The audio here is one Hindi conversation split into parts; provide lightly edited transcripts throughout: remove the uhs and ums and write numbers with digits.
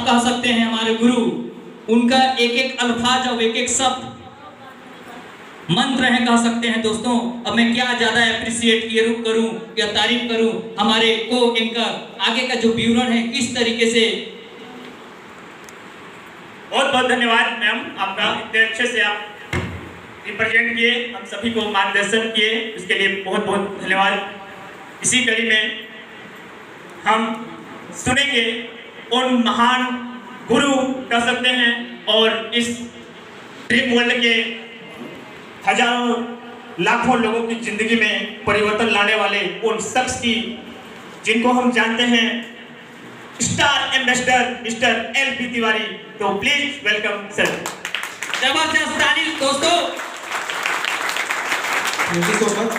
कह सकते हैं हमारे गुरु, उनका एक एक अल्फाज और एक एक शब्द मंत्र है कह सकते हैं दोस्तों। अब मैं क्या ज़्यादा अप्रिशिएट करूं या तारीफ करूं हमारे को एंकर आगे का जो विवरण है किस तरीके से। बहुत बहुत धन्यवाद मैम आपका, इतने अच्छे से आप रिप्रेजेंट किए, हम सभी को मार्गदर्शन किए, इसके लिए बहुत बहुत धन्यवाद। इसी कड़ी में हम सुनेंगे उन महान गुरु कह सकते हैं और इस ड्रीम वर्ल्ड के हजारों लाखों लोगों की जिंदगी में परिवर्तन लाने वाले उन शख्स की जिनको हम जानते हैं star ambassador mister LP. Tiwari. तो प्लीज वेलकम सर। जबरदस्त तारीफ दोस्तों। Thank you so much.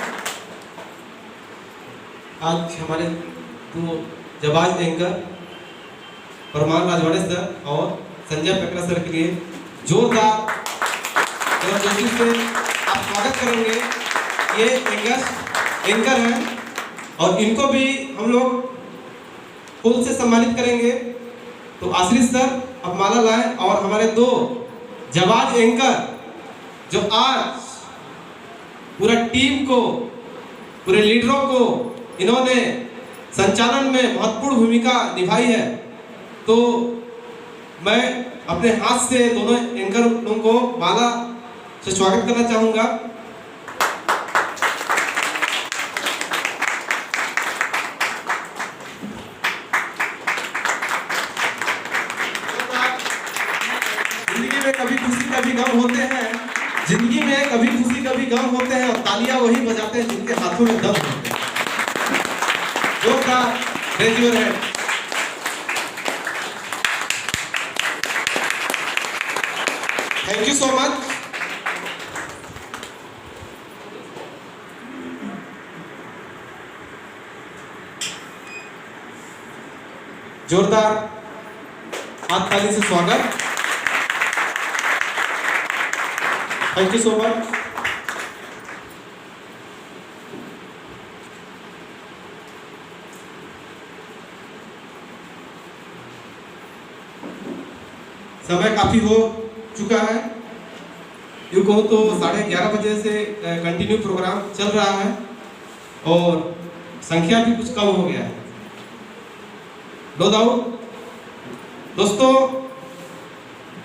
आज हमारे दो जाबाज एंकर परमान राजवाड़े सर और संजय पेकरा सर के लिए जोरदार जोशी से आप स्वागत करेंगे। ये एंकर हैं और इनको भी हम लोग फूल से सम्मानित करेंगे। तो आशीष सर अब माला लाएं और हमारे दो जाबाज एंकर जो आज पूरा टीम को, पूरे लीडरों को इन्होंने संचालन में महत्वपूर्ण भूमिका निभाई है, तो मैं अपने हाथ से दोनों एंकर को माला से स्वागत करना चाहूंगा। जिंदगी में कभी खुशी कभी गम होते हैं, जिंदगी में कभी खुशी कभी गम होते हैं और तालियां वही बजाते हैं जिनके हाथों में दम होते हैं। जोरदार raise your hand. Thank you so much. जोरदार हाथ ताली से स्वागत। Thank you so much. समय काफी हो चुका है, यूँ कहूँ तो 11:30 बजे से कंटिन्यू प्रोग्राम चल रहा है और संख्या भी कुछ कम हो गया है, नो डाउट। दोस्तों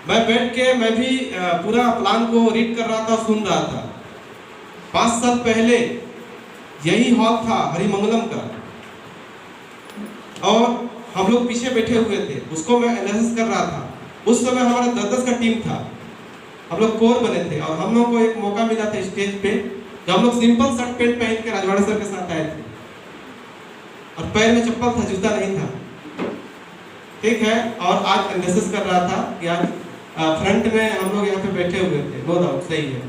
मैं बैठ के मैं भी पूरा प्लान को रीड कर रहा था, सुन रहा था। 5 साल पहले यही हॉल था हरिमंगलम का और हम लोग पीछे बैठे हुए थे, उसको मैं एनालिसिस कर रहा था। उस समय हमारा 10-10 का टीम था, हम लोग कोर बने थे और हम लोग को एक मौका मिला था स्टेज पे जब हम लोग सिंपल शर्ट पैंट पहन के राजवाड़े सर के साथ आए थे और पैर में चप्पल था, जूता नहीं था, ठीक है। और आज एनालिसिस कर रहा था कि आज फ्रंट में हम लोग यहाँ पे बैठे हुए थे, नो डाउट सही है।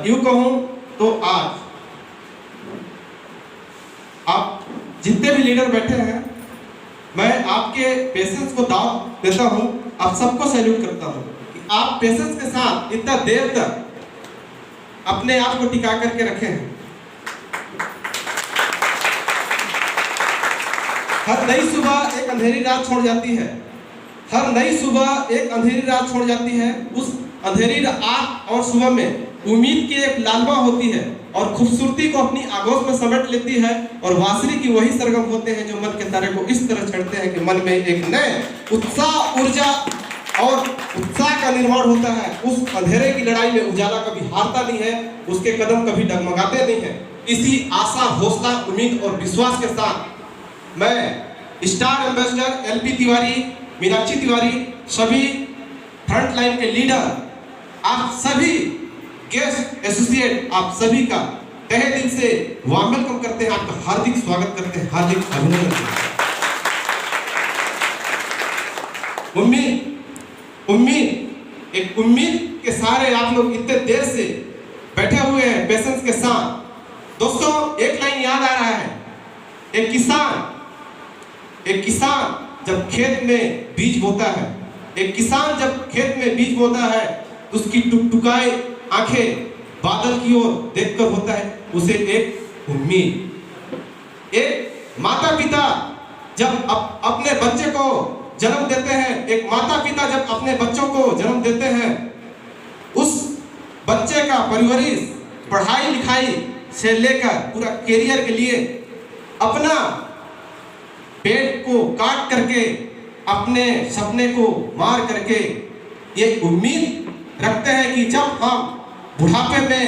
यूँ कहूँ तो आज आप जितने भी लीडर बैठे हैं, मैं आपके पेशेंस को दाव देता हूं, आप सबको सैल्यूट करता हूं कि आप पेशेंस के साथ इतना देर तक अपने आप को टिका करके रखे हैं। हर नई सुबह एक अंधेरी रात छोड़ जाती है, हर नई सुबह एक अंधेरी रात छोड़ जाती है। उस अंधेरी रात और सुबह में उम्मीद की एक लालमा होती है और खूबसूरती को अपनी आगोश में समेट लेती है और वासरी की वही सरगम होते हैं जो मन के तारे को इस तरह छेड़ते हैं कि मन में एक नए उत्साह, ऊर्जा और उत्साह का निर्माण होता है। उस अंधेरे की लड़ाई में उजाला कभी हारता नहीं है, उसके कदम कभी डगमगाते नहीं है। इसी आशा, हौसला, उम्मीद और विश्वास के साथ मैं star ambassador LP. Tiwari, Meenakshi Tiwari, सभी फ्रंट लाइन के लीडर, आप सभी गेस्ट एसोसिएट, आप सभी का तहे दिल से वार्म वेलकम करते हैं, आपका हार्दिक स्वागत करते हैं, हार्दिक अभिनंदन करते हैं। उम्मीद के सारे आप लोग इतने देर से बैठे हुए हैं पेशेंस के साथ। दोस्तों एक लाइन याद आ रहा है, एक किसान जब खेत में बीज बोता है, एक किसान जब खेत में बीज बोता है तो उसकी टुकटुकाए आंखें बादल की ओर देखकर होता है उसे एक उम्मीद। एक माता पिता जब अपने बच्चे को जन्म देते हैं, एक माता पिता जब अपने बच्चों को जन्म देते हैं, उस बच्चे का परवरिश, पढ़ाई लिखाई से लेकर पूरा करियर के लिए अपना पेट को काट करके, अपने सपने को मार करके ये उम्मीद रखते हैं कि जब हम बुढ़ापे में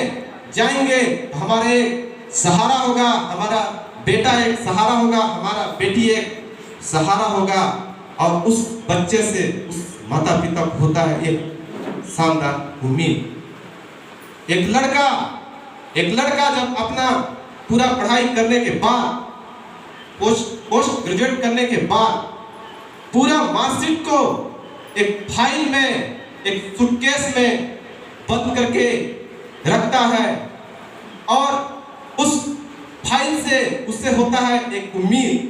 जाएंगे हमारे सहारा होगा, हमारा बेटा एक सहारा होगा, हमारा बेटी एक सहारा होगा। और उस बच्चे से, उस माता पिता को होता है एक शानदार उम्मीद। एक लड़का जब अपना पूरा पढ़ाई करने के बाद, पोस्ट ग्रेजुएट करने के बाद, पूरा मार्कशीट को एक फाइल में, एक सूटकेस में बंद करके रखता है और उस फाइल से उससे होता है एक उम्मीद।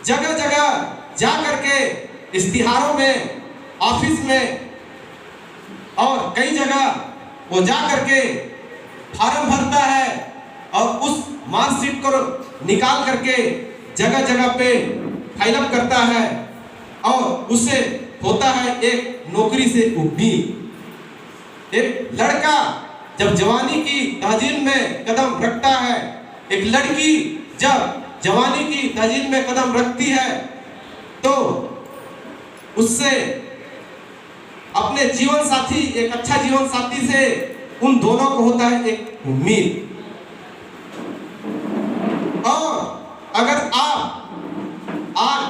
जगह जगह जा करके इश्तिहारों में, ऑफिस में और कई जगह वो जा करके फार्म भरता है और उस मार्कशीट को निकाल करके जगह जगह पे फाइल अप करता है और उसे होता है एक नौकरी से उम्मीद। एक लड़का जब जवानी की तहजील में कदम रखता है, एक लड़की जब जवानी की तहजील में कदम रखती है तो उससे अपने जीवन साथी, एक अच्छा जीवन साथी से उन दोनों को होता है एक उम्मीद। और अगर आप आज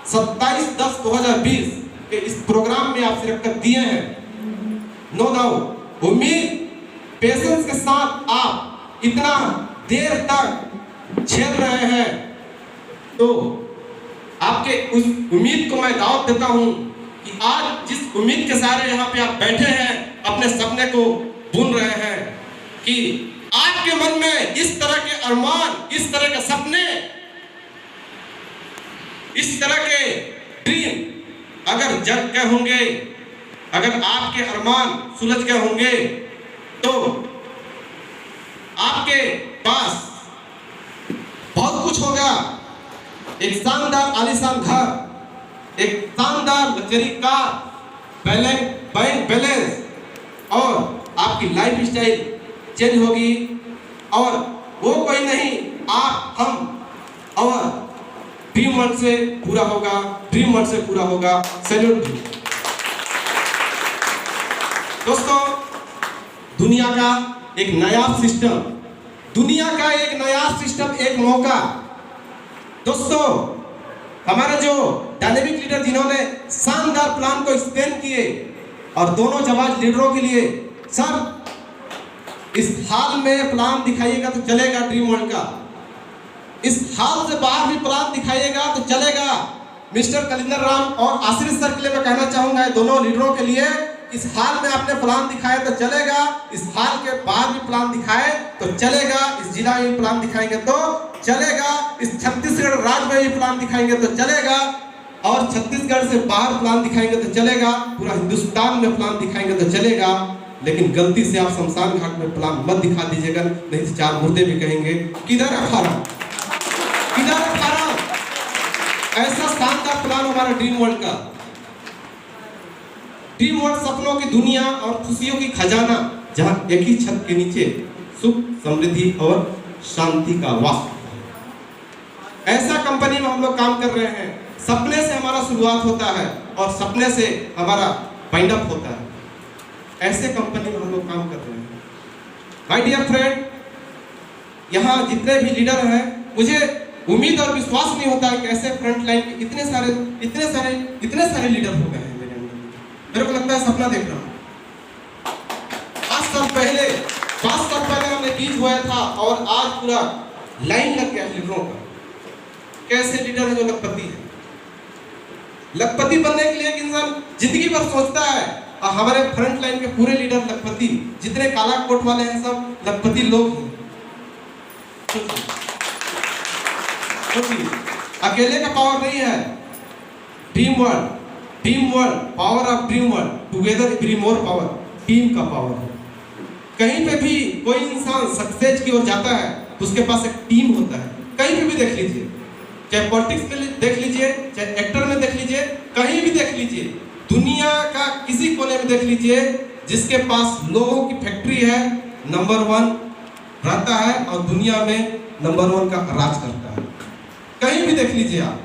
27/10/2020 के इस प्रोग्राम में आप शिरकत दिए हैं, नो डाउट उम्मीद, पेशेंस के साथ आप इतना देर तक झेल रहे हैं, तो आपके उस उम्मीद को मैं दावत देता हूं कि आज जिस उम्मीद के सहारे यहाँ पे आप बैठे हैं, अपने सपने को बुन रहे हैं, कि आपके मन में इस तरह के अरमान, इस तरह के सपने, इस तरह के ड्रीम अगर जग गए होंगे, अगर आपके अरमान सुलझ गए होंगे, तो आपके पास बहुत कुछ होगा। एक शानदार आलीशान घर, एक शानदार लग्जरी कार, बैंक बैलेंस और आपकी लाइफ स्टाइल चेंज होगी। और वो कोई नहीं, आप, हम और ड्रीम वर्ल्ड से पूरा होगा, ड्रीम वर्ल्ड से पूरा होगा। सैल्यूट दोस्तों। दुनिया का एक नया सिस्टम, दुनिया का एक नया सिस्टम, एक मौका। दोस्तों, हमारे जो डायनेमिक लीडर जिन्होंने शानदार प्लान को एक्सप्लेन किए, और दोनों जवाब लीडरों के लिए, सर इस हाल में प्लान दिखाइएगा तो चलेगा ड्रीम वर्ल्ड का, इस हाल से बाहर भी प्लान दिखाइएगा तो चलेगा। मिस्टर कलिंदर राम और आशीष सर के लिए मैं कहना चाहूंगा, दोनों लीडरों के लिए, इस हाल में आपने प्लान दिखाया तो चलेगा, इस हाल के बाद भी प्लान दिखाए तो चलेगा, इस जिला में प्लान दिखाएंगे तो चलेगा, इस छत्तीसगढ़ राज्य में भी प्लान दिखाएंगे तो चलेगा, और छत्तीसगढ़ से बाहर प्लान दिखाएंगे तो चलेगा, पूरा हिंदुस्तान में प्लान दिखाएंगे तो चलेगा। लेकिन गलती से आप शमशान घाट में प्लान मत दिखा दीजिएगा, नहीं तो चार मुर्दे भी कहेंगे किधर है फार्म, किधर है फार्म। ऐसा शानदार प्लान हमारा ड्रीम वर्ल्ड का। ड्रीम वर्ल्ड सपनों की दुनिया और खुशियों की खजाना, जहां एक ही छत के नीचे सुख, समृद्धि और शांति का वास। ऐसा कंपनी में हम लोग काम कर रहे हैं। सपने से हमारा शुरुआत होता है और सपने से हमारा वाइंड अप होता है। ऐसे कंपनी में हम लोग काम कर रहे हैं। माय डियर फ्रेंड, यहाँ जितने भी लीडर हैं, मुझे उम्मीद और विश्वास नहीं होता है कि ऐसे फ्रंट लाइन के इतने सारे लीडर हो गए हैं मेरे अंदर। मेरे को लगता है सपना देख रहा हूँ। 5 साल पहले हमने बीज बोया था और आज पूरा लाइन लग गया लीडरों का। कैसे लीडर है जो लखपति है। लखपति बनने के लिए एक इंसान जिंदगी भर सोचता है, और हमारे फ्रंट लाइन के पूरे लीडर लखपति, जितने काला कोट वाले हैं सब लखपति लोग हैं। अकेले का पावर नहीं है। Team world, power of dream world, together bring more power. Team का पावर है। कहीं पे भी कोई इंसान सक्सेस की ओर जाता है तो उसके पास एक टीम होता है। कहीं पे भी देख लीजिए, चाहे पॉलिटिक्स में देख लीजिए, चाहे एक्टर में लीजिए, दुनिया का किसी कोने में देख लीजिए, जिसके पास लोगों की फैक्ट्री है नंबर 1 रहता है और दुनिया में नंबर 1 का राज करता है। कहीं भी देख लीजिए आप।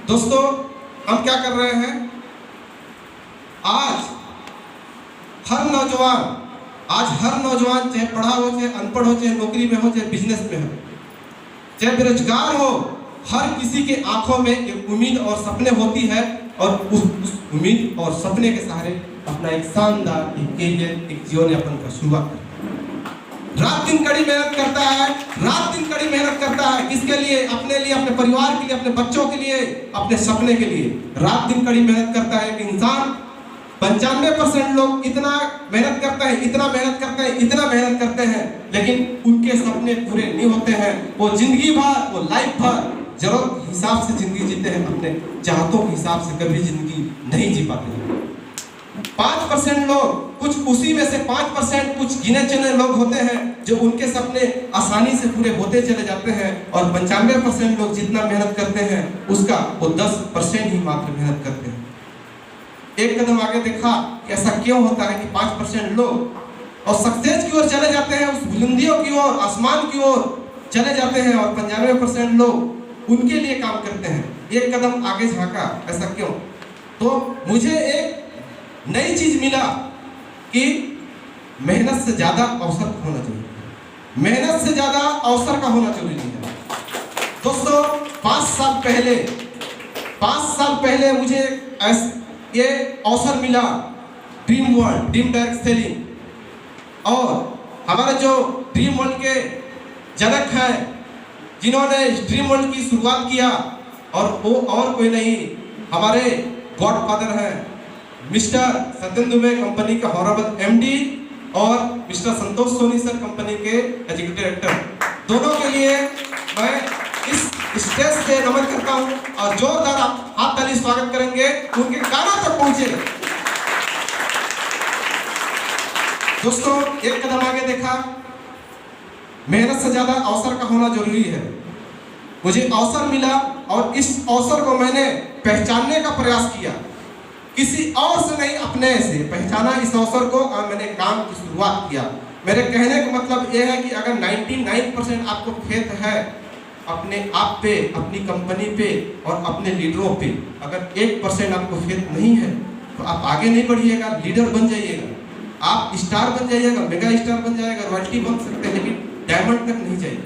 दोस्तों, हम क्या कर रहे हैं? आज हर नौजवान चाहे पढ़ा हो, चाहे अनपढ़ हो, चाहे नौकरी में हो, चाहे बिजनेस में हो, चाहे बेरोजगार हो, हर किसी के आंखों में एक उम्मीद और सपने होती है और उस उम्मीद और सपने के सहारे अपना एक शानदार एक कैरियर, एक जीवन यापन का शुरुआत करता है। रात दिन कड़ी मेहनत करता है। किसके लिए? अपने लिए, अपने परिवार के लिए, अपने बच्चों के लिए, अपने सपने के लिए रात दिन कड़ी मेहनत करता है। एक इंसान 95% लोग इतना मेहनत करते हैं, लेकिन उनके सपने पूरे नहीं होते हैं। वो जिंदगी भर, वो लाइफ भर जरूरत के हिसाब से जिंदगी जीते हैं, अपने चाहतों के हिसाब से कभी जिंदगी नहीं जी पाते हैं। 5% लोग, कुछ उसी में से 5% कुछ गिने चुने लोग होते हैं जो उनके सपने आसानी से पूरे होते चले जाते हैं, और 95% लोग जितना मेहनत करते हैं उसका वो 10% ही मात्र मेहनत करते हैं। एक कदम आगे देखा कि ऐसा क्यों होता है कि 5% लोग और सक्सेस की ओर चले जाते हैं, उस बुलंदियों की ओर, आसमान की ओर चले जाते हैं, और 95% लोग उनके लिए काम करते हैं। एक कदम आगे झांका, ऐसा क्यों? तो मुझे एक नई चीज मिला कि मेहनत से ज्यादा अवसर होना चाहिए, मेहनत से ज्यादा अवसर का होना जरूरी है। दोस्तों, 5 साल पहले मुझे ये अवसर मिला ड्रीम डायरेक्ट सेलिंग, और हमारे जो ड्रीम वर्ल्ड के जनक हैं, जिन्होंने इस ड्रीम वर्ल्ड की शुरुआत किया, और वो और कोई नहीं, हमारे गॉडफादर हैं मिस्टर सत्येंद्र दुबे, कंपनी का हॉनरेबल MD, और मिस्टर संतोष सोनी सर, कंपनी के एग्जीक्यूटिव डायरेक्टर। दोनों के लिए मैं इस स्टेज से नमन करता हूं, और जोरदार आप हाथ ताली स्वागत करेंगे, उनके कानों तक पहुंचे। दोस्तों, एक कदम आगे देखा, मेहनत से ज्यादा अवसर का होना जरूरी है। मुझे अवसर मिला और इस अवसर को मैंने पहचानने का प्रयास किया, किसी और से नहीं, अपने से पहचाना इस अवसर को, और मैंने काम की शुरुआत किया। मेरे कहने का मतलब यह है कि अगर 99% आपको फेथ है अपने आप पे, अपनी कंपनी पे और अपने लीडरों पे, अगर 1% आपको फेथ नहीं है तो आप आगे नहीं बढ़िएगा, लीडर बन जाइएगा, आप स्टार बन जाइएगा, मेगा स्टार बन जाएगा, रॉयल्टी बन सकते हैं, लेकिन डायमंड तक नहीं जाइए।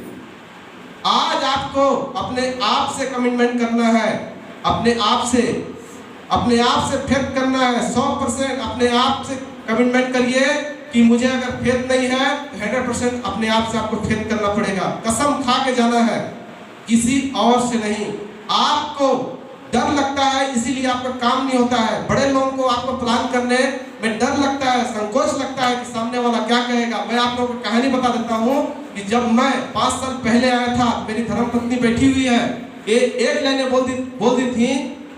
आज आपको अपने आप से कमिटमेंट करना है, अपने आप से फेथ करना है। 100% अपने आप से कमिटमेंट करिए कि मुझे अगर फेथ नहीं है तो 100% अपने आप से आपको फेथ करना पड़ेगा। कसम खा के जाना है, किसी और से नहीं। आपको डर लगता है इसीलिए आपका काम नहीं होता है। बड़े लोगों को आपको प्लान करने में डर लगता है, संकोच लगता है कि सामने वाला क्या कहेगा। मैं आप लोगों को कहानी बता देता हूँ कि जब मैं 5 साल पहले आया था, मेरी धर्मपत्नी बैठी हुई है, ये एक लाइन बोल दी थी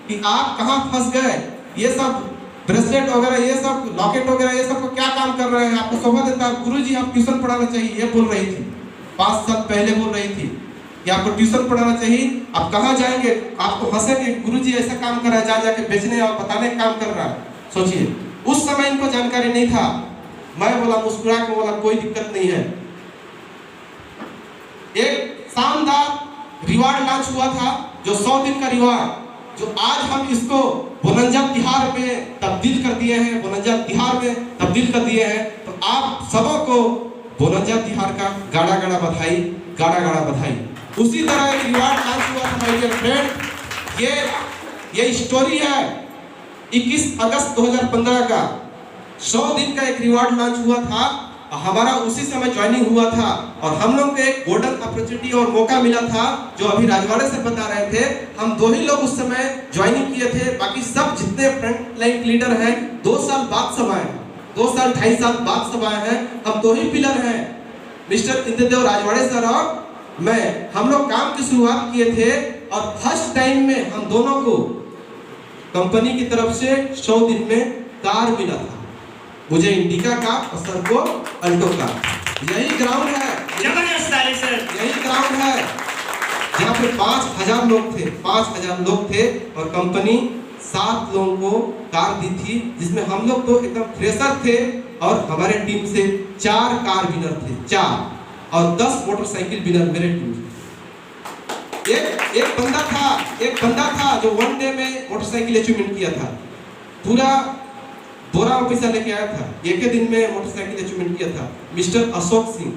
कि आप कहाँ फंस गए, ये सब ब्रेसलेट वगैरह, ये सब लॉकेट वगैरह, ये सब को क्या काम कर रहे हैं, आपको शोभा देता है, गुरुजी आप ट्यूशन पढ़ाना चाहिए, ये बोल रही थी। 5 साल पहले बोल रही थी कि आपको ट्यूशन पढ़ाना चाहिए, आप कहाँ जाएंगे, आपको हंसेंगे, गुरुजी ऐसा काम कर रहा है, जा जाके बेचने और बताने का काम कर रहा है। सोचिए, उस समय इनको जानकारी नहीं था। मैं बोला, मुस्कुरा के बोला, कोई दिक्कत नहीं है। एक शानदार रिवार्ड लॉन्च हुआ था, जो 100 दिन का रिवार्ड, जो आज हम इसको बोनंजा तिहार में तब्दील कर दिए हैं, तो आप सबों को बोनंजा तिहार का गाड़ा गाड़ा बधाई। उसी तरह एक रिवार्ड लॉन्च हुआ था माय डियर फ्रेंड। ये स्टोरी है 21 अगस्त 2015 का। 100 दिन का एक रिवार्ड लॉन्च हुआ था, हमारा उसी समय ज्वाइनिंग हुआ था, और हम लोग को एक गोल्डन अपॉर्चुनिटी और मौका मिला था, जो अभी राजवाड़े से बता रहे थे। हम 2 ही लोग उस समय ज्वाइनिंग किए थे, बाकी सब जितने फ्रंट लाइन लीडर हैं 2 साल बाद सब आए, 2 साल 2.5 साल बाद सब आए हैं। हम 2 ही पिलर हैं, मिस्टर इंद्रदेव राजवाड़े सर और मैं। हम लोग काम की शुरुआत किए थे, और फर्स्ट टाइम में हम दोनों को कंपनी की तरफ से 100 दिन में कार मिला था, मुझे इंडिका का और सर को अल्टो का। यही ग्राउंड है, यही ग्राउंड है जहाँ पे 5,000 लोग थे, और कंपनी 7 लोगों को कार दी थी, जिसमें हम लोग तो एकदम फ्रेशर थे और हमारे टीम से 4 कार विनर थे, 4, और 10 मोटरसाइकिल विनर मेरे टीम से। एक बंदा था जो 1 डे में मोटरसाइकिल अचीवमेंट किया था, पूरा बोरा पैसा लेके आया था, एक ही दिन में मोटरसाइकिल अचीवमेंट किया था, मिस्टर अशोक सिंह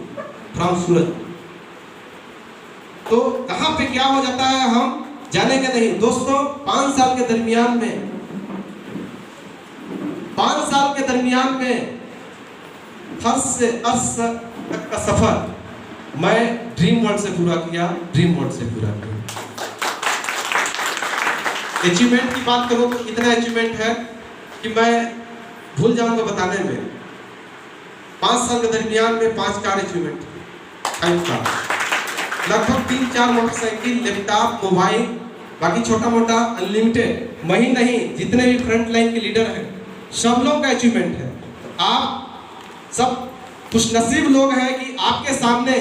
फ्रॉम सूरत। तो कहां पे क्या हो जाता है हम जानेंगे नहीं दोस्तों। 5 साल के दरमियान में हर्ष से अर्श तक का सफर मैं ड्रीम वर्ल्ड से पूरा किया। अचीवमेंट की बात करूं तो इतना अचीवमेंट है कि मैं भूल जाऊंगा बताने में। 5 साल के दरमियान में 5 कार अचीवमेंट, 5 कार, लगभग 3-4 मोटरसाइकिल, लैपटॉप, मोबाइल, बाकी छोटा मोटा अनलिमिटेड। मैं ही नहीं, जितने भी फ्रंट लाइन के लीडर हैं सब लोग का अचीवमेंट है। आप सब खुशनसीब लोग हैं कि आपके सामने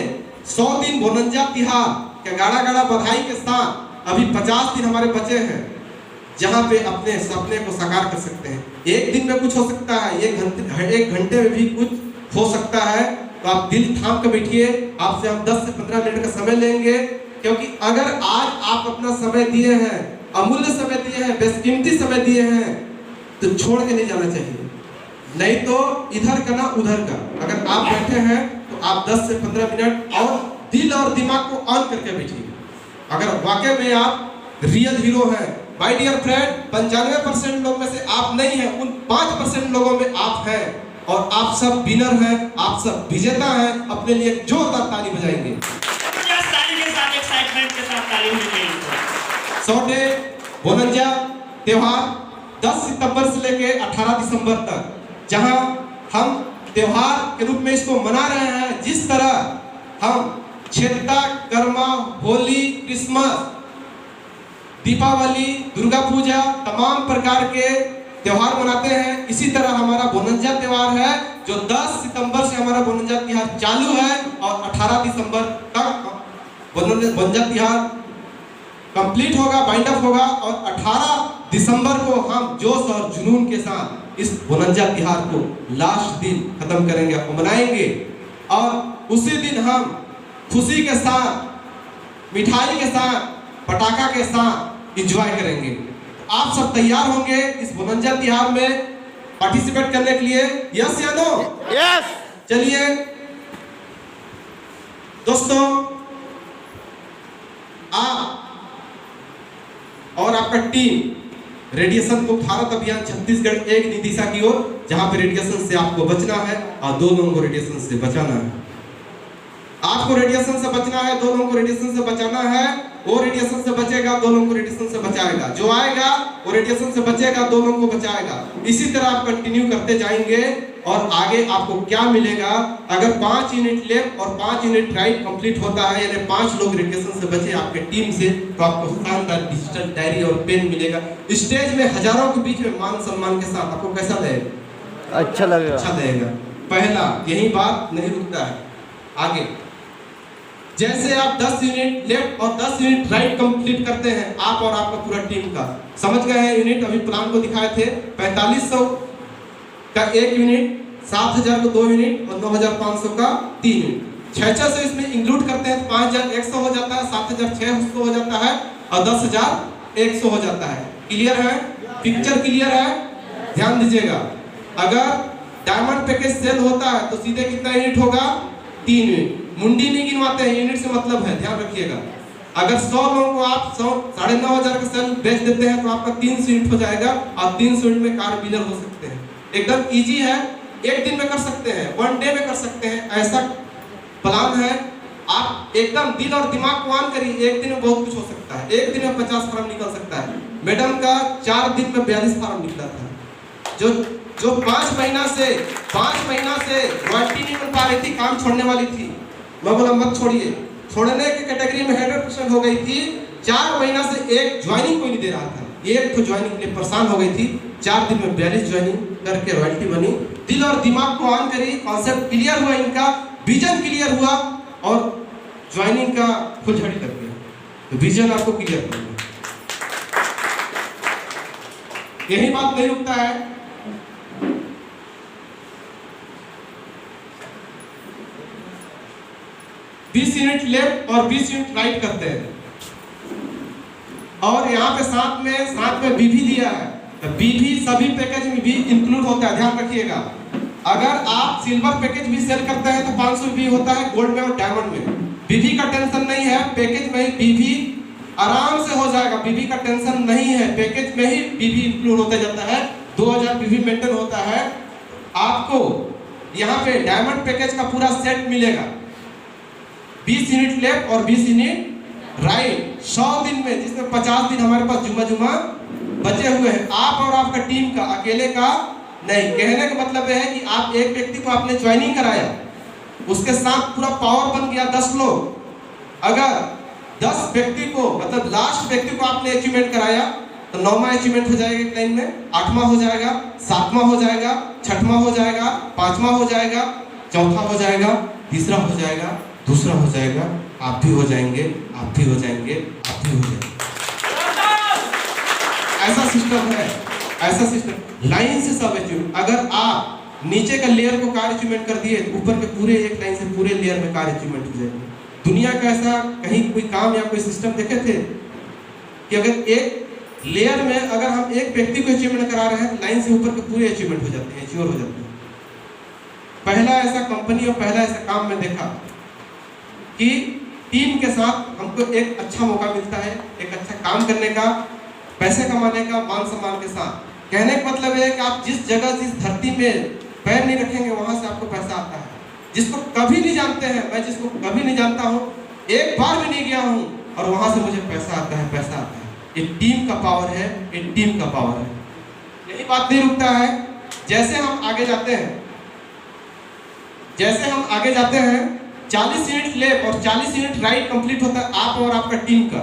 100 दिन बोनंजा तिहार के गाड़ा बधाई के साथ अभी 50 दिन हमारे बचे हैं, जहां पे अपने सपने को साकार कर सकते हैं। एक दिन में कुछ हो सकता है, 1 घंटे में भी कुछ हो सकता है। तो आप दिल थाम के बैठिए, आपसे हम 10 से 15 मिनट का समय लेंगे, क्योंकि अगर आज आप अपना समय दिए हैं, अमूल्य समय दिए हैं, बेशकीमती समय दिए हैं, तो छोड़ के नहीं जाना चाहिए। नहीं तो इधर का ना उधर का। अगर आप बैठे हैं तो आप 10 से 15 मिनट और दिल और दिमाग को ऑन करके बैठिए। अगर वाकई में आप रियल हीरो हैं, माय डियर फ्रेंड, 95% लोग में से आप नहीं हैं, उन 5% लोगों में आप हैं, और आप सब विनर हैं, आप सब विजेता हैं। अपने लिए जोरदार ताली बजाएंगे। सौटे बोनंजा त्योहार 10 सितंबर से लेके 18 दिसंबर तक, जहां हम त्योहार के रूप में इसको मना रहे हैं। जिस तरह हम छेत्ता, कर्मा, होली, क्रिसमस, दीपावली, दुर्गा पूजा, तमाम प्रकार के त्योहार मनाते हैं, इसी तरह हमारा बोनंजा त्योहार है, जो 10 सितंबर से हमारा बोनंजा त्योहार चालू है और 18 दिसंबर तक बोनंजा त्योहार कंप्लीट होगा, बाइंड अप होगा। और 18 दिसंबर को हम जोश और जुनून के साथ इस बोनंजा त्योहार को लास्ट दिन खत्म करेंगे, आपको मनाएंगे, और उसी दिन हम खुशी के साथ, मिठाई के साथ, पटाखा के साथ एंजॉय करेंगे। आप सब तैयार होंगे इस बोनंजा त्योहार में पार्टिसिपेट करने के लिए? यस या नो? यस। चलिए दोस्तों, आप और आपका टीम रेडिएशन मुक्त भारत अभियान छत्तीसगढ़ एक नई दिशा की ओर, जहां पे रेडिएशन से आपको बचना है और 2 लोगों को रेडिएशन से बचाना है। आपको रेडिएशन से बचना है, 2 लोगों को रेडिएशन से बचाना है। वो रेडिएशन से बचेगा, 2 लोगों को रेडिएशन से बचाएगा। जो आएगा वो रेडिएशन से बचेगा, 2 लोगों को बचाएगा। इसी तरह आप कंटिन्यू करते जाएंगे और आगे आपको क्या मिलेगा? अगर 5 यूनिट लेफ्ट और 5 यूनिट राइट कंप्लीट होता है, यानी 5 लोग रेडिएशन से बचे आपके टीम से, तो आपको शानदार डिजिटल डायरी और पेन मिलेगा। स्टेज में हजारों के बीच में मान सम्मान के साथ आपको कैसा लगेगा? अच्छा लगेगा। अच्छा लगेगा। पहला यही बात नहीं रुकता है, आगे जैसे आप 10 यूनिट लेफ्ट और 10 यूनिट राइट कंप्लीट करते हैं, आप और आपका पूरा टीम का, समझ गए हैं यूनिट? अभी प्लान को दिखाए थे, 4500 का 1 यूनिट, 7000 को 2 यूनिट और 9500 का 3 यूनिट। 600 इसमें इंक्लूड करते हैं तो 5100 हो जाता है, 7600 हो जाता है और 10100 हो जाता है। क्लियर है? पिक्चर क्लियर है? ध्यान दीजिएगा। अगर डायमंड पैकेज सेल होता है तो सीधे कितना यूनिट होगा? 3 यूनिट। मुंडी नहीं गिनवाते हैं, यूनिट से मतलब है, ध्यान रखिएगा। अगर 100 लोगों को आप 9,500 का सेल बेच देते हैं तो आपका 300 यूनिट हो जाएगा और 300 यूनिट में कार विनर हो सकते हैं। एकदम इजी है, एक दिन में कर सकते हैं, 1 डे में कर सकते हैं, ऐसा प्लान है। आप एकदम दिल और दिमाग को ऑन करिए, एक दिन में बहुत कुछ हो सकता है। एक दिन में 50 फार्म निकल सकता है। मैडम का 4 दिन में 42 फार्म निकला था। जो 5 महीना से रॉयल्टी नहीं मिल पा रही थी, काम छोड़ने वाली थी, मैं बोला मत छोड़िए, छोड़ने के कैटेगरी में 100% हो गई थी। 4 महीना से एक ज्वाइनिंग कोई नहीं दे रहा था, एक तो ज्वाइनिंग के लिए परेशान हो गई थी। 4 दिन में 42 ज्वाइनिंग करके रॉयल्टी बनी। दिल और दिमाग को ऑन करिए, कॉन्सेप्ट क्लियर हुआ, इनका विजन क्लियर हुआ और ज्वाइनिंग का फुलझड़ी लग गया। तो विजन आपको क्लियर करना। यही बात नहीं रुकता है। बीस यूनिट लेफ्ट और 20 यूनिट राइट करते हैं। और यहाँ पे साथ में बीवी दिया है, तो बीवी सभी पैकेज में भी इंक्लूड होता है, ध्यान रखिएगा। अगर आप सिल्वर पैकेज भी सेल करते हैं तो 500 भी होता है गोल्ड में और डायमंड में। बीवी का टेंशन नहीं है, पैकेज में ही बीवी आराम से हो जाएगा, बीवी का टेंशन नहीं है, पैकेज में ही बीवी इंक्लूड होता जाता है। 2000 बीवी मेंटेन होता है। आपको यहाँ पे डायमंड पैकेज का पूरा सेट मिलेगा, 20 यूनिट लेफ्ट और 20 यूनिट राइट, 100 दिन में, जिसमें 50 दिन हमारे पास जुमा बचे हुए हैं। आप और आपका टीम का, अकेले का नहीं। कहने का मतलब है कि आप एक व्यक्ति को आपने ज्वाइनिंग कराया, उसके साथ पूरा पावर बन गया 10 लोग। अगर 10 व्यक्ति को, मतलब लास्ट व्यक्ति को आपने अचीवमेंट कराया तो 9वां अचीवमेंट हो जाएगा एक लाइन में, 8वां हो जाएगा, 7वां हो जाएगा, 6वां हो जाएगा, 5वां हो जाएगा, 4था हो जाएगा, तीसरा हो जाएगा, दूसरा हो जाएगा, आप भी हो जाएंगे, आप भी हो जाएंगे, आप भी हो जाएंगे। ऐसा सिस्टम है, ऐसा सिस्टम लाइन से सब अचीवमेंट। अगर आप नीचे का लेयर को कार अचीवमेंट कर दिए तो ऊपर के पूरे एक लाइन से पूरे लेयर में कार अचीवमेंट हो जाएंगे। दुनिया का ऐसा कहीं कोई काम या कोई सिस्टम देखे थे कि अगर एक लेयर में अगर हम एक व्यक्ति को अचीवमेंट करा रहे हैं, लाइन से ऊपर के पूरे अचीवमेंट हो जाते हैं, अचीवर हो जाते हैं। पहला ऐसा कंपनी और पहला ऐसा काम में देखा कि टीम के साथ हमको एक अच्छा मौका मिलता है, एक अच्छा काम करने का, पैसे कमाने का, मान सम्मान के साथ। कहने का मतलब है कि आप जिस जगह, जिस धरती में पैर नहीं रखेंगे, वहां से आपको पैसा आता है। जिसको कभी नहीं जानते हैं, मैं जिसको कभी नहीं जानता हूँ, एक बार भी नहीं गया हूँ, और वहां से मुझे पैसा आता है, पैसा आता है। ये टीम का पावर है, ये टीम का पावर है। यही बात नहीं रुकता है। जैसे हम आगे जाते हैं, 40 यूनिट लेफ्ट और 40 यूनिट राइट कंप्लीट होता है आप और आपका टीम का,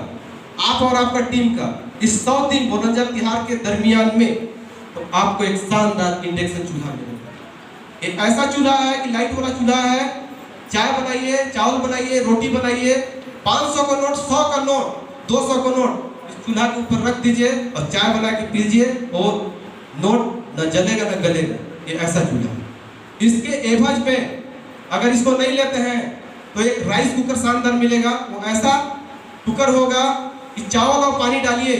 आप और आपका टीम का। इस 100 दिन बोनस तिहार के दरमियान में तो आपको एक शानदार इंडक्शन चूल्हा मिलेगा। एक ऐसा चूल्हा है कि लाइट वाला चूल्हा है, चाय बनाइए, चावल बनाइए, रोटी बनाइए, 500 का नोट, 100 का नोट, 200 का नोट इस चूल्हा के ऊपर रख दीजिए और चाय बना के पीजिए और नोट न जलेगा न गलेगा। ये ऐसा चूल्हा। इसके एवज में अगर इसको नहीं लेते हैं तो एक राइस कुकर शानदार मिलेगा। वो ऐसा कुकर होगा कि चावल और पानी डालिए,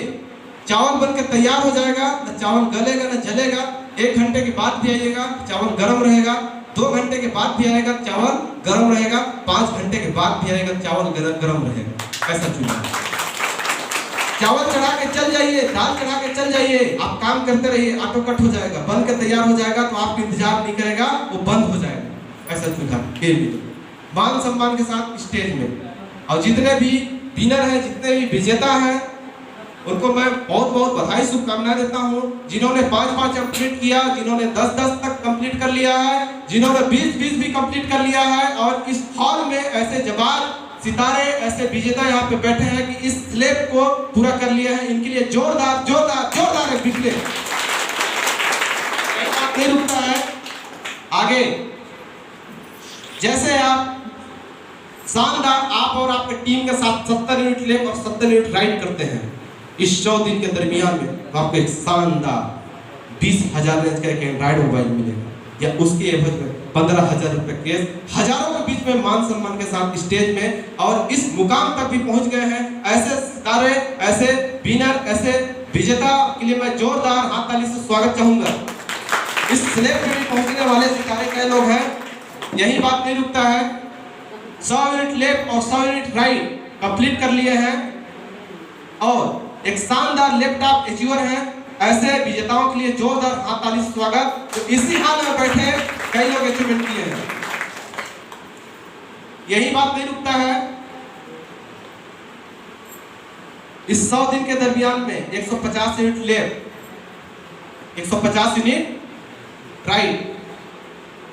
चावल बनकर तैयार हो जाएगा, न चावल गलेगा न जलेगा। 1 घंटे के बाद भी आइएगा, चावल गर्म रहेगा। 2 घंटे के बाद भी आएगा, चावल गर्म रहेगा। 5 घंटे के बाद भी आएगा, चावल गर्म रहेगा। ऐसा चूल्हा। चावल चढ़ा के चल जाइए, दाल चढ़ा के चल जाइए, आप काम करते रहिए, ऑटो कट हो जाएगा, बन के तैयार हो जाएगा, तो आपको इंतजार नहीं करेगा, वो बंद हो जाएगा। ऐसा चूल्हा मान सम्मान के साथ स्टेज में। और जितने भी विनर हैं, जितने भी विजेता हैं, उनको मैं बहुत बहुत बधाई, शुभकामनाएं देता हूं। जिन्होंने 5-5 कंप्लीट किया, जिन्होंने 10-10 तक कंप्लीट कर लिया है, जिन्होंने 20-20 भी कंप्लीट कर लिया है। और इस हॉल में ऐसे जवान सितारे, ऐसे विजेता यहाँ पे बैठे हैं कि इस स्लेब को पूरा कर लिया है। इनके लिए जोरदार जोरदार जोरदार एक बिजली नहीं रुकता है। आगे जैसे आप शानदार, आप और आपके टीम के साथ 70 यूनिट लेफ्ट और 70 यूनिट राइट करते हैं इस 100 दिन के दरमियान में, तो आपको एक शानदार 20,000 रेंज का एक एंड्रॉइड मोबाइल मिलेगा, या उसके एवज में 15,000 रुपए केस, हजारों के बीच में मान सम्मान के साथ स्टेज में। और इस मुकाम तक भी पहुंच गए हैं। ऐसे सितारे, ऐसे विनर, ऐसे विजेता के लिए मैं जोरदार हाथ ताली से स्वागत चाहूंगा। इस स्लेब में भी पहुंचने वाले सितारे कई लोग हैं। यही बात नहीं रुकता है। 100 यूनिट लेफ्ट और 100 यूनिट राइट कंप्लीट कर लिए हैं और एक शानदार लैपटॉप अचीवर हैं। ऐसे विजेताओं के लिए जोरदार हाथ ताली से स्वागत। तो इसी हाल में बैठे कई लोग अचीवमेंट किए हैं। यही बात नहीं रुकता है। इस 100 दिन के दरमियान में 150 unit left, 150 unit right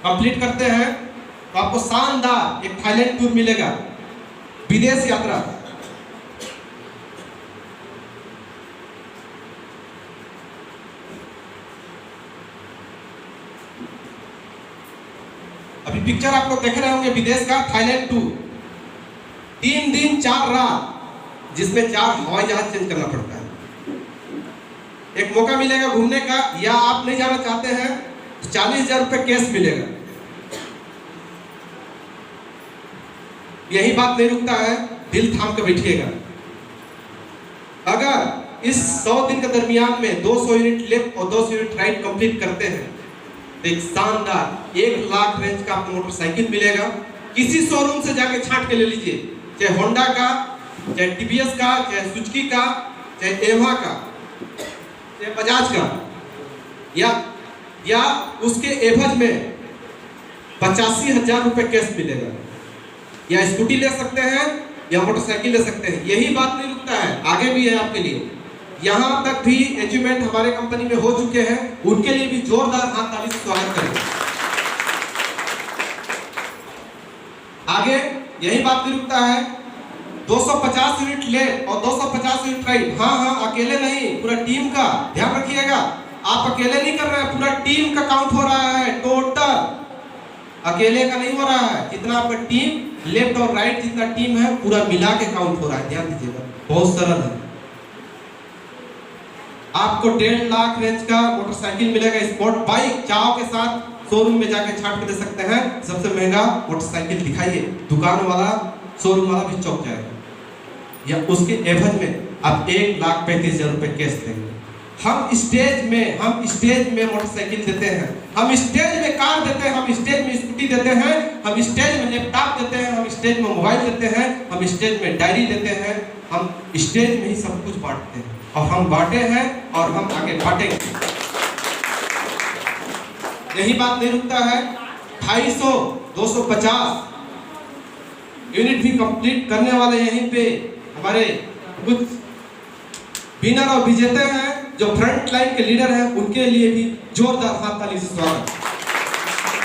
complete करते हैं तो आपको शानदार एक थाईलैंड टूर मिलेगा, विदेश यात्रा। अभी पिक्चर आप लोग देख रहे होंगे विदेश का थाईलैंड टूर। 3 दिन 4 रात, जिसमें 4 हवाई जहाज चेंज करना पड़ता है। एक मौका मिलेगा घूमने का, या आप नहीं जाना चाहते हैं तो 40,000 रुपये कैश मिलेगा। यही बात नहीं रुकता है, दिल थाम कर बैठिएगा। अगर इस 100 दिन के दरमियान में 200 यूनिट लेफ्ट और 200 यूनिट राइट कंप्लीट करते हैं तो एक शानदार 1 लाख रेंज का आपको मोटरसाइकिल मिलेगा। किसी शोरूम से जाके छांट के ले लीजिए, चाहे होंडा का, चाहे टीवीएस का, चाहे सुजुकी का, चाहे एवा का, चाहे बजाज का, या उसके एवज में 85,000 रुपये कैश मिलेगा। या स्कूटी ले सकते हैं या मोटरसाइकिल ले सकते हैं। यही बात नहीं रुकता है, आगे भी है आपके लिए। यहाँ तक भी अचीवमेंट हमारे कंपनी में हो चुके हैं, उनके लिए भी जोरदार हाथ ताली से स्वागत करें। आगे यही बात नहीं रुकता है, 250 यूनिट ले और 250 यूनिट राइट। हाँ, अकेले नहीं, पूरा टीम का ध्यान रखिएगा। आप अकेले नहीं कर रहे हैं, पूरा टीम का काउंट हो रहा है। टोटल अकेले का नहीं हो रहा है, जितना आपका टीम लेफ्ट और राइट जितना टीम है पूरा मिला के काउंट हो रहा है। ध्यान दीजिएगा, बहुत सरल है। आपको 1.5 लाख रेंज का मोटरसाइकिल मिलेगा, स्पोर्ट बाइक चाव के साथ शोरूम में जाके छाट के दे सकते हैं। सबसे महंगा मोटरसाइकिल दिखाइए, दुकान वाला शोरूम वाला भी चौंक जाएगा। या उसके एवज में आप 1,35,000 रुपये कैश देंगे। हम स्टेज में मोटरसाइकिल देते हैं, हम स्टेज में कार देते हैं, हम स्टेज में स्कूटी देते हैं, हम स्टेज में लैपटॉप देते हैं, हम स्टेज में मोबाइल देते हैं, हम स्टेज में डायरी देते हैं। हम स्टेज में ही सब कुछ बांटते हैं और हम बांटे हैं और हम आगे बांटेंगे। यही बात नहीं रुकता है, 250, 250 यूनिट भी कंप्लीट करने वाले यहीं पे हमारे कुछ विनर और विजेता हैं, जो फ्रंट लाइन के लीडर हैं, उनके लिए भी जोरदार हाथ ताली से स्वागत।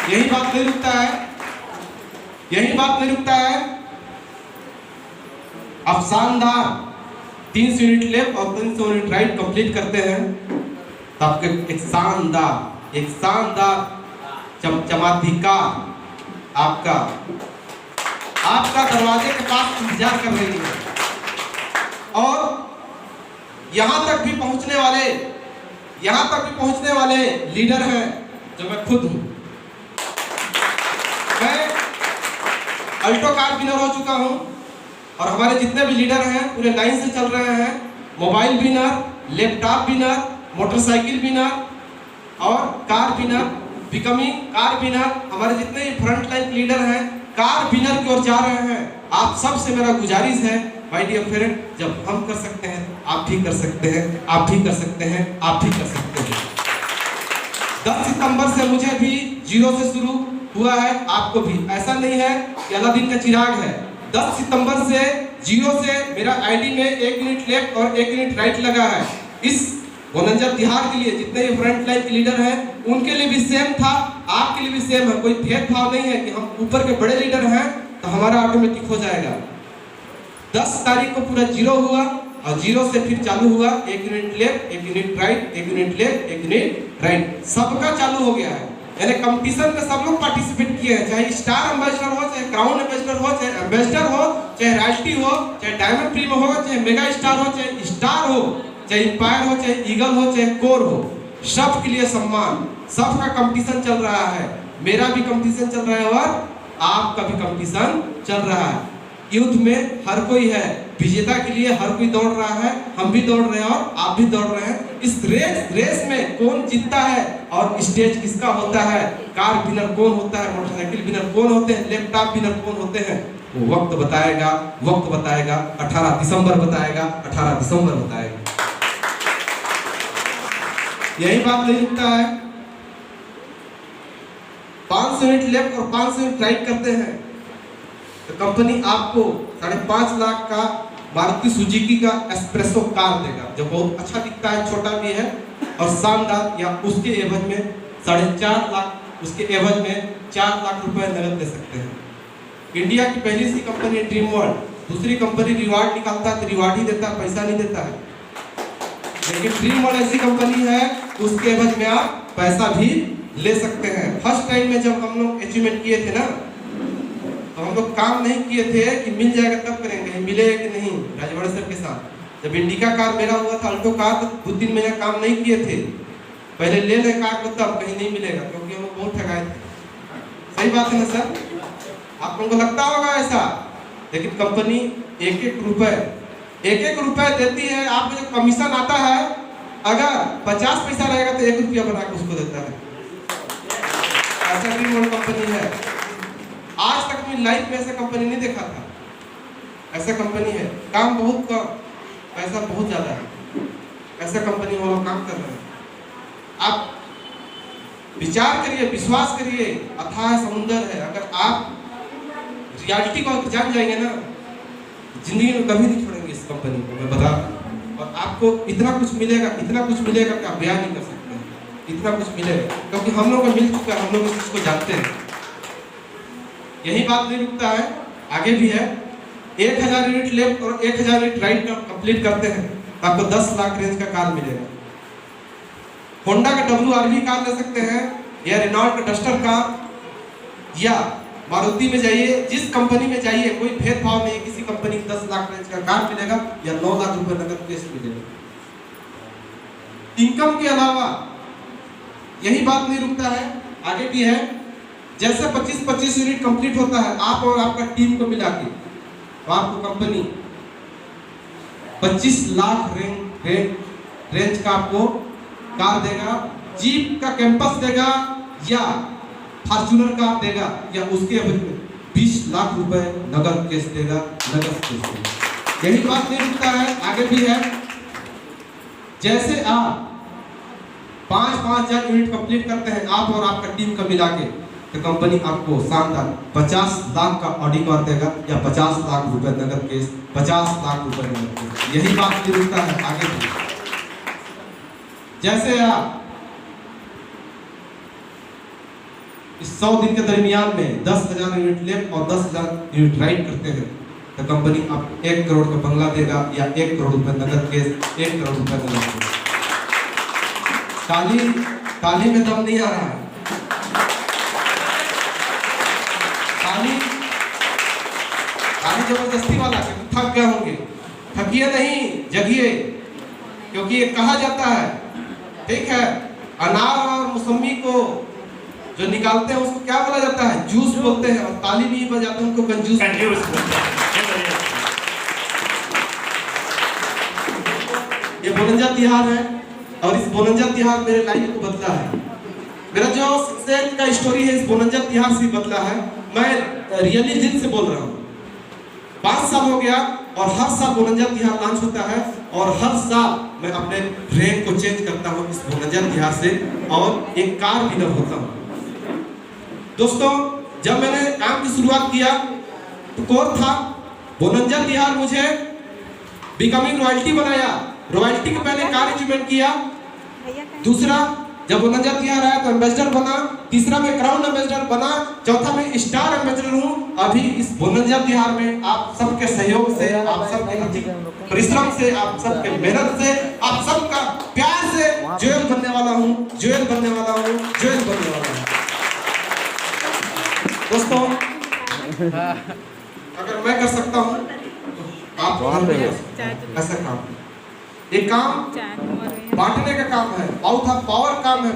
यही बात नहीं रुकता है, आप शानदार 300 यूनिट लेफ्ट और 300 यूनिट राइट कंप्लीट करते हैं तो आपके एक शानदार चमचमाती कार आपका दरवाजे के पास इंतजार कर रही है। और यहाँ तक भी पहुंचने वाले लीडर हैं जो मैं खुद हूं। मैं अल्टो कार विनर हो चुका हूं और हमारे जितने भी लीडर हैं पूरे लाइन से चल रहे हैं। Mobile winner, laptop winner, motorcycle winner और car winner, becoming car winner. हमारे जितने भी फ्रंट लाइन लीडर हैं कार विनर की ओर जा रहे हैं। आप सबसे मेरा गुजारिश है माय डियर फ्रेंड, जब हम कर सकते हैं आप भी कर सकते हैं, आप भी कर सकते हैं, आप भी कर सकते हैं। 10 सितंबर से मुझे भी 0 से शुरू हुआ है, आपको भी। ऐसा नहीं है कि अलादीन का चिराग है। 10 सितंबर से 0 से मेरा आईडी में 1 यूनिट लेफ्ट और 1 यूनिट राइट लगा है। इस गोनंजा तिहार के लिए जितने भी फ्रंट लाइन के लीडर हैं उनके लिए भी सेम था, आपके लिए भी सेम है। कोई भेदभाव नहीं है कि हम ऊपर के बड़े लीडर हैं तो हमारा ऑटोमेटिक हो जाएगा। 10 तारीख को पूरा 0 हुआ और 0 से फिर चालू हुआ 1 unit left, 1 unit right, 1 unit left, 1 unit right, सबका चालू हो गया है। यानी कंपटीशन में सब लोग पार्टिसिपेट किए हैं, चाहे स्टार एम्बेसडर हो, चाहे क्राउन एम्बेसडर हो, चाहे एम्बेसडर हो, चाहे रॉयल्टी हो, चाहे डायमंड प्रीमियम हो, चाहे मेगा स्टार हो, चाहे स्टार हो, चाहे इंपायर हो, चाहे ईगल हो, चाहे कोर हो, सबके लिए सम्मान। सबका कंपटीशन चल रहा है, मेरा भी कंपटीशन चल रहा है और आपका भी कंपटीशन चल रहा है। युद्ध में हर कोई है, विजेता के लिए हर कोई दौड़ रहा है, हम भी दौड़ रहे हैं और आप भी दौड़ रहे हैं। इस रेस में कौन जीतता है और स्टेज किसका होता है, कार विनर कौन होता है, मोटरसाइकिल विनर कौन होते हैं, लैपटॉप विनर कौन होते हैं, वो वक्त बताएगा। 18 दिसंबर बताएगा। यही बात नहीं रुकता है, 500 यूनिट लेफ्ट और 500 यूनिट राइट करते हैं तो कंपनी आपको 5.5 लाख का मारुति सुजुकी का एस्प्रेसो कार देगा, जो बहुत अच्छा दिखता है, छोटा भी है और शानदार। या उसके एवज में 4.5 लाख, उसके एवज में 4 लाख रुपए नगद दे सकते हैं। इंडिया की पहली सी कंपनी है ड्रीम वर्ल्ड, दूसरी कंपनी रिवार्ड निकालता है तो रिवार्ड ही देता है, पैसा नहीं देता है। लेकिन ड्रीम वर्ल्ड ऐसी कंपनी है उसके एवज में आप पैसा भी ले सकते हैं। फर्स्ट टाइम में जब हम लोग अचीवमेंट किए थे ना तो हम लोग काम नहीं किए थे कि मिल जाएगा तब करेंगे, मिलेगा कि नहीं, राजवाड़े सर के साथ जब इंडिका कार मेरा हुआ था, अल्टो कार, तो 2-3 महीना काम नहीं किए थे। पहले ले ले कार को, तब कहीं नहीं मिलेगा, क्योंकि हम लोग बहुत ठगाए थे। सही बात है ना सर? आप लोगों को लगता होगा ऐसा, लेकिन कंपनी एक एक रुपए देती है। आपको जो कमीशन आता है, अगर 50 पैसा रहेगा तो 1 रुपया बना के उसको देता है। ऐसा भी वो कंपनी है। आज तक मैं लाइफ में ऐसा कंपनी नहीं देखा था। ऐसा कंपनी है, काम बहुत कम, पैसा बहुत ज्यादा है। ऐसा कंपनी वो लोग काम कर रहे हैं। आप विचार करिए, विश्वास करिए, अथाह समुंदर है। अगर आप रियलिटी को जान जाएंगे ना, जिंदगी में कभी नहीं छोड़ेंगे इस कंपनी को, मैं बता रहा हूं। और आपको इतना कुछ मिलेगा कि आप बयान नहीं कर सकते। इतना कुछ मिलेगा क्योंकि हम लोग को मिल चुका है, हम लोग इस चीज को जानते हैं। यही बात नहीं रुकता है, आगे भी है। 1000 यूनिट लेफ्ट और 1000 यूनिट राइट का कंप्लीट करते हैं तो आपको 10 लाख रेंज का कार मिलेगा। होंडा का WRV कार ले सकते हैं, या रेनॉल्ट का डस्टर कार, या मारुति में जाइए, जिस कंपनी में जाइए, कोई भेदभाव नहीं। किसी कंपनी को 10 लाख रेंज का कार मिलेगा या 9 लाख रुपए नगद कैश मिलेगा। इनकम के अलावा यही बात नहीं रुकता है, आगे भी है। जैसे 25 यूनिट कंप्लीट होता है, आप और आपका टीम को मिला के, तो आपको कंपनी 25 लाख रेंज का आपको कार देगा। जीप का कैंपस देगा, या फॉर्च्यूनर कार देगा, या उसके एवज में 20 लाख रुपए नगद कैश देगा। यही बात नहीं रुकता है, आगे भी है। जैसे आप 5,000 यूनिट कंप्लीट करते हैं, आप और आपका टीम का मिला के, तो कंपनी आपको शानदार 50 लाख का ऑडी कार देगा, या 50 लाख रुपए नगद केस, 50 लाख रुपए नगद केस। यही बात नहीं रुकता है, आगे भी। जैसे आप इस 100 दिन के दरमियान में 10,000 यूनिट लेफ्ट और 10,000 यूनिट राइट करते हैं, तो कंपनी आपको 1 करोड़ का बंगला देगा, या 1 करोड़ रुपए नगद केस, 1 करोड़ रुपए नगद केस। ताली में दम नहीं आ रहा है। ताली जबरदस्ती वाला, क्योंकि थक गए होंगे। थकिए नहीं, जगिए, क्योंकि ये कहा जाता है, ठीक है, अनार और मौसमी को जो निकालते हैं उसको क्या बोला जाता है? जूस बोलते हैं। और ताली नहीं बजाते उनको कंजूस बोलते हैं। ये बोनंजा तिहार है, और इस बोनंजा तिहार मेरे लाइफ को बदला है। मेरा जो सक्सेस का स्टोरी है, इस बोनंजा तिहार से बदला है। मैं रियली दिल से बोल रहा हूँ। 5 साल हो गया, और हर साल बोनंजा तिहार लॉन्च होता है, और हर साल मैं अपने रैंक को चेंज करता हूँ इस बोनंजा तिहार से, और एक कार विनर होता हूँ। दोस्तों, जब मैंने काम की शुरुआत किया तो कोर था, बोनंजा तिहार मुझे बिकमिंग रॉयल्टी बनाया। रॉयल्टी के पहले कार अचीवमेंट किया। दूसरा, जब बोनंजा तिहार आया तो एम्बेसडर बना। तीसरा, मैं क्राउन एम्बेसडर बना। चौथा, मैं स्टार एम्बेसडर हूँ। अभी इस बोनंजा तिहार में आप सबके सहयोग से, आप सबके परिश्रम से, आप सबके मेहनत से, आप सबका प्यार से ज्वेल बनने वाला हूँ। दोस्तों, अगर मैं कर सकता हूँ तो आप ऐसा काम, ये काम बांटने का काम है, पावर काम है।